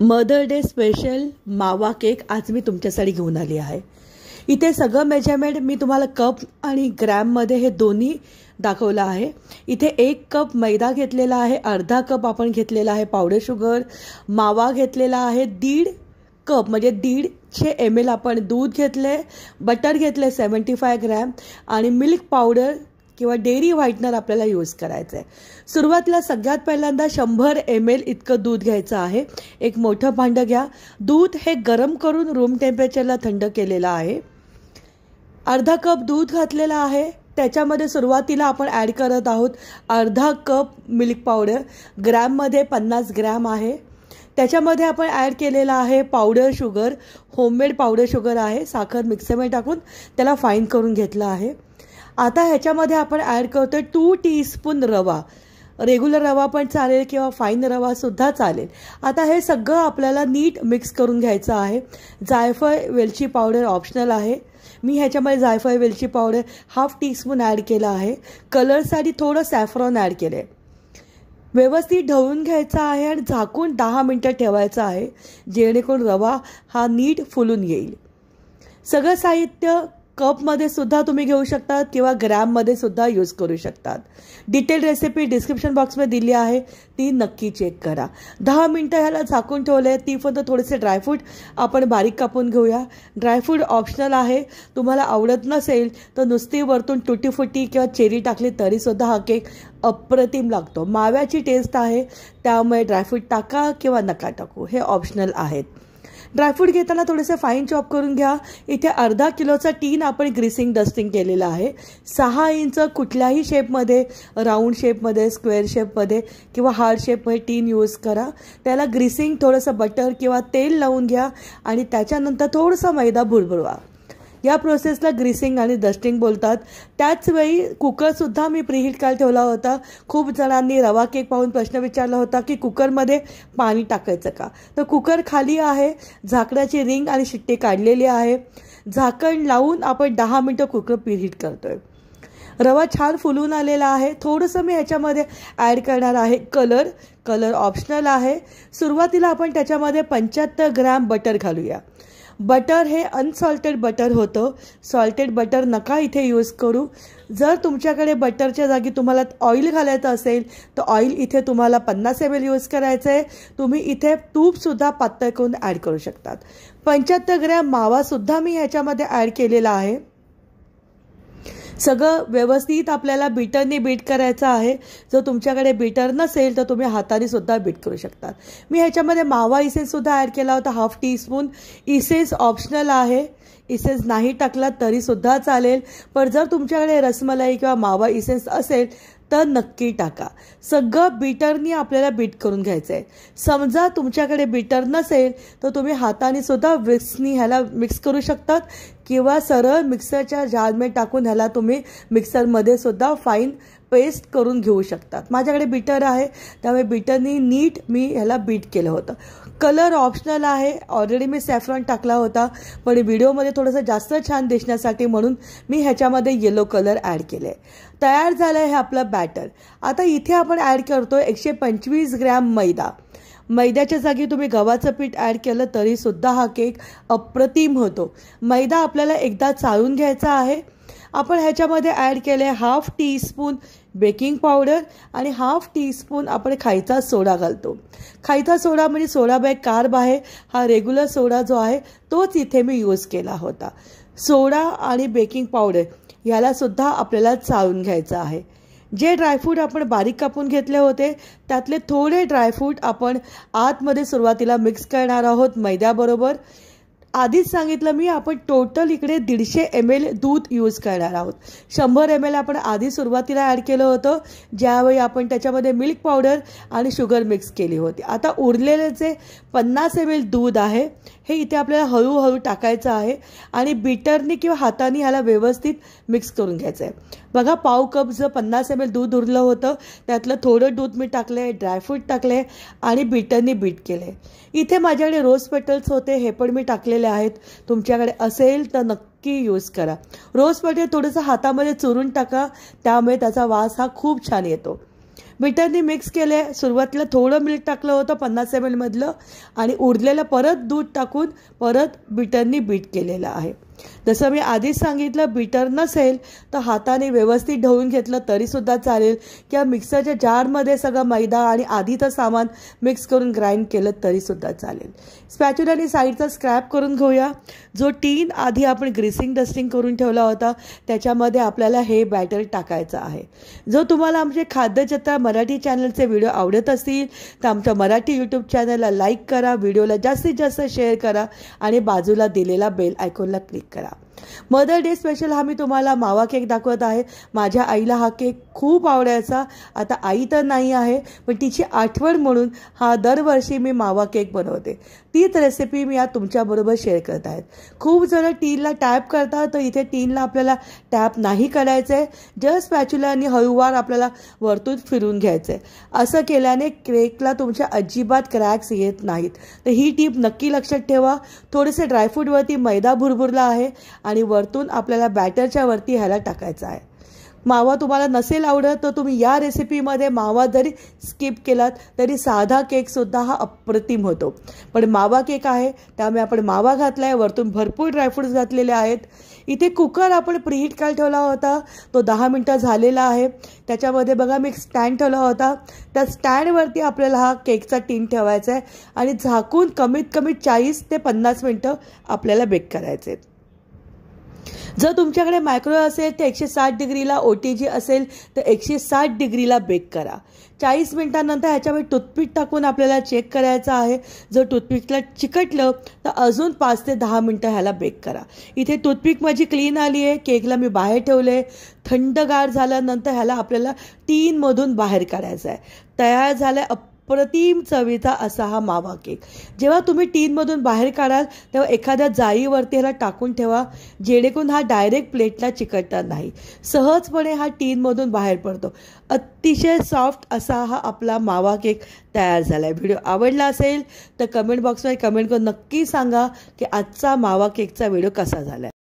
Mother day special मावा cake आज मी तुमच्यासाठी घेऊन आली आहे। इथे सगळं मेजरमेंट मी तुम्हाला कप आणि ग्रॅममध्ये हे दोन्ही दाखवलं आहे। इथे 1 कप मैदा घेतलेला आहे, अर्धा कप आपण घेतलेला आहे पावडर शुगर, मावा घेतलेला आहे 1.5 कप म्हणजे 150 ml आपण दूध घेतले, बटर घेतले 75 ग्रॅम आणि मिल्क पावडर किंवा डेअरी व्हाइटनर आपल्याला यूज करायचं आहे। सुरुवातीला सगळ्यात पहिल्यांदा 100 ml इतकं दूध घ्यायचं आहे। एक मोठं भांडं घ्या, दूध हे गरम करून रूम टेम्परेचरला थंड केलेलं आहे। अर्धा कप दूध घातलेला आहे, त्याच्यामध्ये सुरुवातीला आपण ॲड करत आहोत अर्धा कप मिल्क पावडर, ग्रॅममध्ये 50 ग्रॅम आहे। त्याच्यामध्ये आपण ॲड केलेला आहे powder sugar, homemade powder sugar आहे, साखर मिक्सरमध्ये टाकून त्याला फाईन करून घेतलं आहे। आता ह्याच्यामध्ये आपण ॲड करतोय 2 टीस्पून रवा, रेग्युलर रवा पण चालेल किंवा फाईन रवा सुद्धा चालेल। आता हे सगळं आपल्याला नीट मिक्स करून घ्यायचं आहे। जायफळ वेलची पावडर ऑप्शनल आहे, मी ह्याच्यामध्ये जायफळ वेलची पावडर ½ टीस्पून ॲड केला आहे। कलरसाठी थोडं सॅफ्रॉन ॲड केलं आहे। व्यवस्थित ढवळून घ्यायचा आहे आणि झाकून 10 मिनिटं ठेवायचं आहे, जेणेकरून रवा हा नीट फुलून येईल। सगळं साहित्य कपमध्ये सुद्धा तुम्ही घेऊ शकतात किंवा ग्रॅममध्ये सुद्धा यूज करू शकतात। डिटेल रेसिपी डिस्क्रिप्शन बॉक्समध्ये दिली आहे, ती नक्की चेक करा। 10 मिनिटं ह्याला झाकून ठेवले, ती फक्त थोडेसे ड्रायफ्रूट आपण बारीक कापून घेऊया। ड्रायफ्रूट ऑप्शनल आहे, तुम्हाला आवडत नसेल तर नुसती वरतून टुटी फुटी किंवा चेरी टाकली तरीसुद्धा हा केक अप्रतिम लागतो। माव्याची टेस्ट आहे, त्यामुळे ड्रायफ्रूट टाका किंवा नका टाकू, हे ऑप्शनल आहेत। ड्रायफ्रूट घेताना थोडेसे फाईन चॉप करून घ्या। इथे अर्धा किलोचा टीन आपण ग्रीसिंग डस्टिंग केलेला आहे। 6 इंच कुठल्याही शेपमध्ये, राऊंड शेपमध्ये, स्क्वेअर शेपमध्ये किंवा हार्ड शेपमध्ये टीन यूज करा। त्याला ग्रीसिंग थोडंसं बटर किंवा तेल लावून घ्या आणि त्याच्यानंतर थोडंसं मैदा भुरभुरवा। या प्रोसेसला ग्रीसिंग आणि डस्टिंग बोलतात। त्याच वेळी कुकरसुद्धा मी प्रीहीट करायला ठेवला होता। खूप जणांनी रवा केक पाहून प्रश्न विचारला होता की कुकरमध्ये पाणी टाकायचं का, तर कुकर खाली आहे, झाकणाची रिंग आणि शिट्टी काढलेली आहे। झाकण लावून आपण 10 मिनिटं कुकर प्रीहीट करतोय। रवा छान फुलून आलेला आहे। थोडंसं मी ह्याच्यामध्ये ॲड करणार आहे कलर ऑप्शनल आहे। सुरुवातीला आपण त्याच्यामध्ये 75 ग्रॅम बटर घालूया। बटर हे अनसॉल्टेड बटर होतं, सॉल्टेड बटर नका इथे यूज करू। जर तुमच्याकडे बटरच्या जागी तुम्हाला ऑइल घालायचं असेल तर ऑइल इथे तुम्हाला 50 ml यूज करायचं आहे। तुम्ही इथे तूपसुद्धा पातळ करून ॲड करू शकतात। 75 ग्रॅम मावासुद्धा मी ह्याच्यामध्ये ॲड केलेला आहे। सगळं व्यवस्थित आपल्याला बीटरने बीट करायचं आहे। जर तुमच्याकडे बीटर नसेल तर तुम्ही हाताने सुद्धा बीट करू शकतात। मी ह्याच्यामध्ये मावा इसेन्स सुद्धा ॲड केला होता ½ टीस्पून। इसेन्स ऑप्शनल आहे, इसेन्स नाही टाकला तरी सुद्धा चालेल, पण जर तुमच्याकडे रसमलाई किंवा मावा इसेन्स असेल तर नक्की टाका। सगळं बीटरनी आपल्याला बीट करून घ्यायचं आहे। समजा तुमच्याकडे बीटर नसेल तर तुम्ही हाताने सुद्धा विक्सनी ह्याला मिक्स करू शकतात किंवा सरळ मिक्सरच्या जारमध्ये टाकून ह्याला तुम्ही मिक्सरमध्ये सुद्धा फाईन पेस्ट करून घेऊ शकतात। माझ्याकडे बीटर आहे, त्यामुळे बीटरनी नीट मी ह्याला बीट केलं होतं। कलर ऑप्शनल आहे, ऑलरेडी मी सॅफ्रॉन टाकला होता, पण व्हिडिओमध्ये थोडंसं जास्त छान दिसण्यासाठी म्हणून मी ह्याच्यामध्ये येलो कलर ॲड केले आहे। तयार झालं आहे हे आपलं बॅटर। आता इथे आपण ॲड करतोय 125 ग्रॅम मैदा। मैद्याच्या जागी तुम्ही गव्हाचं पीठ ॲड केलं तरीसुद्धा हा केक अप्रतिम होतो। मैदा आपल्याला एकदा चाळून घ्यायचा आहे। आपण ह्याच्यामध्ये ॲड केले ½ टीस्पून बेकिंग पावडर आणि ½ टीस्पून आपण खायचा सोडा घालतो। खायचा सोडा म्हणजे सोडा बाय कार्ब आहे, हा रेग्युलर सोडा जो आहे तोच इथे मी यूज केला होता। सोडा आणि बेकिंग पावडर याला सुद्धा आपल्याला चाळून घ्यायचं आहे। जे ड्रायफ्रूट आपण बारीक कापून घेतले होते त्यातले थोडे ड्रायफ्रूट आपण आतमध्ये सुरुवातीला मिक्स करणार आहोत मैद्याबरोबर। आधीच सांगितलं मी, आपण टोटल इकडे 150 ml दूध यूज करणार आहोत। 100 ml आपण आधी सुरुवातीला ॲड केलं होतं, ज्यावेळी आपण त्याच्यामध्ये मिल्क पावडर आणि शुगर मिक्स केली होती। आता उरलेले जे 50 ml दूध आहे हे इथे आपल्याला हळूहळू टाकायचं आहे आणि बीटरनी किंवा हाताने ह्याला व्यवस्थित मिक्स करून घ्यायचं आहे। बघा, पाव कप जर 50 ml दूध उरलं होतं, त्यातलं थोडं दूध मी टाकले, ड्रायफ्रूट टाकले आणि बीटरनी बीट केले। इथे माझ्याकडे रोज पेटल्स होते, हे पण मी टाकलेले आहेत। तुमच्याकडे असेल तर नक्की यूज करा। रोज पेटल थोडंसं हातामध्ये चुरून टाका, त्यामुळे त्याचा वास हा खूप छान येतो। बीटरनी मिक्स केले. सुरुवातीला थोडं मिल्क टाकलं होतं 50 ml मधलं आणि उरलेलं परत दूध टाकून परत बीटरनी बीट केलेलं आहे. जसं मी आधीच सांगितलं, बीटर नसेल तर हाताने व्यवस्थित ढवळून घेतलं तरीसुद्धा चालेल किंवा मिक्सरच्या जारमध्ये सगळं मैदा आणि आधीचं सामान मिक्स करून ग्राइंड केलं तरीसुद्धा चालेल. स्पॅच्युलाने साईडचा स्क्रॅप करून घेऊया. जो टीन आधी आपण ग्रीसिंग डस्टिंग करून ठेवला होता त्याच्यामध्ये आपल्याला हे बॅटर टाकायचं आहे. जो तुम्हाला आमचे खाद्यजत्रा मराठी चॅनलचे व्हिडिओ आवडत असतील तर आमच्या मराठी यूट्यूब चॅनलला लाईक करा, व्हिडिओला जास्तीत जास्त शेअर करा आणि बाजूला दिलेला बेल आयकॉनला क्लिक करा. मदर डे स्पेशल हा मी तुम्हाला मावा केक दाखवत आहे. माझ्या आईला हा केक खूप आवडायचा. आता आई तर नाही आहे पण तिची आठवण म्हणून हा दरवर्षी मी मावा केक बनवते. तीच रेसिपी मी आज तुमच्याबरोबर शेअर करत आहे. खूप जण टीनला टॅप करतात तर इथे टीनला आपल्याला टॅप नाही करायचं आहे. जस्ट स्पॅच्युलाने हळूवार आपल्याला वरतून फिरून घ्यायचं आहे. असं केल्याने केकला तुमच्या अजिबात क्रॅक्स येत नाहीत. तर ही टीप नक्की लक्षात ठेवा. थोडेसे ड्रायफ्रूटवरती मैदा भुरभुरला आहे आणि वरतून आपल्याला बॅटरच्या वरती ह्याला टाकायचं आहे. मावा तुम्हाला नसेल आवडत तर तुम्ही या रेसिपीमध्ये मावा जरी स्किप केलात तरी साधा केकसुद्धा हा अप्रतिम होतो. पण मावा केक आहे त्यामुळे आपण मावा घातला आहे, वरतून भरपूर ड्रायफ्रूट्स घातलेले आहेत. इथे कुकर आपण प्रीहीट करायला ठेवला होता, तो 10 मिनटं झालेला आहे. त्याच्यामध्ये बघा मी स्टँड ठेवला होता, त्या स्टँडवरती आपल्याला हा केकचा टीन ठेवायचा आहे आणि झाकून कमीत कमी 40 ते 50 मिनटं आपल्याला बेक करायचे आहेत. जर तुमच्याकडे मायक्रोवेव्ह असेल तर 160 डिग्रीला, OTG असेल तर 160 डिग्रीला बेक करा. 40 मिनिटांनंतर ह्याच्यामध्ये टूथपिक टाकून आपल्याला चेक करायचं आहे. जर टूथपिकला चिकटलं तर अजून 5 ते 10 मिनटं ह्याला बेक करा. इथे टूथपिक माझी क्लीन आली आहे. केकला मी बाहेर ठेवले. थंडगार झाल्यानंतर ह्याला आपल्याला टीनमधून बाहेर काढायचं आहे. तयार झालं अप्रतिम चवीचा असा हा मावा केक. जेव्हा तुम्ही टीनमधून बाहेर काढाल तेव्हा एखाद्या जाळीवरती ह्याला टाकून ठेवा जेणेकरून हा डायरेक्ट प्लेटला चिकटणार नाही. सहजपणे हा टीनमधून बाहेर पडतो. अतिशय सॉफ्ट असा हा आपला मावा केक तयार झाला आहे. व्हिडिओ आवडला असेल तर कमेंट बॉक्समध्ये कमेंट करून नक्की सांगा की आजचा मावा केकचा व्हिडिओ कसा झाला आहे.